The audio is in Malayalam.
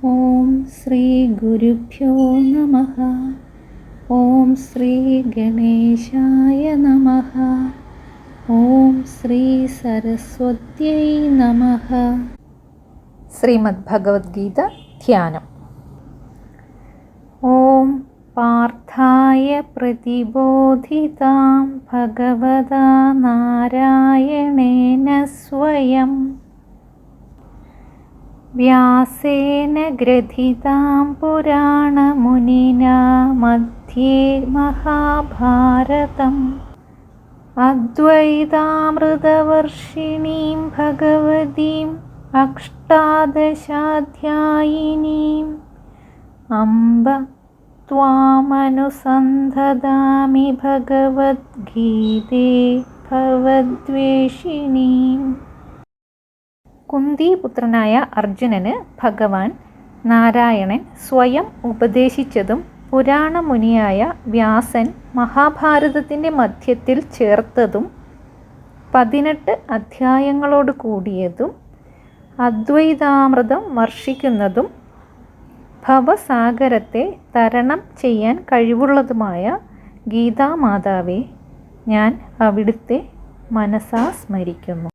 ഓം ശ്രീ ഗുരുഭ്യോ നമഃ. ഓം ശ്രീ ഗണേശായ നമഃ. ഓം ശ്രീ സരസ്വത്यै നമഃ. ശ്രീമദ് ഭഗവത്ഗീത ധ്യാനം. ഓം പാർത്ഥായ പ്രതിബോധിതാം ഭഗവതാ നാരായണേന സ്വയം വ്യാസേന ഗ്രഥിതാം പുരാണമുനിനാ മധ്യേ മഹാഭാരതം അദ്വൈതാമൃതവർഷിണീം ഭഗവതീം അഷ്ടാദശാധ്യായിനീം അംബ ത്വാമനുസന്ധദാമി ഭഗവദ്ഗീതേ ഭവദ്വേഷിണീം. കുന്തിപുത്രനായ അർജുനന് ഭഗവാൻ നാരായണൻ സ്വയം ഉപദേശിച്ചതും പുരാണമുനിയായ വ്യാസൻ മഹാഭാരതത്തിൻ്റെ മധ്യത്തിൽ ചേർത്തതും 18 അധ്യായങ്ങളോട് കൂടിയതും അദ്വൈതാമൃതം വർഷിക്കുന്നതും ഭവസാഗരത്തെ തരണം ചെയ്യാൻ കഴിവുള്ളതുമായ ഗീതാമാതാവേ, ഞാൻ അവിടുത്തെ മനസാ സ്മരിക്കുന്നു.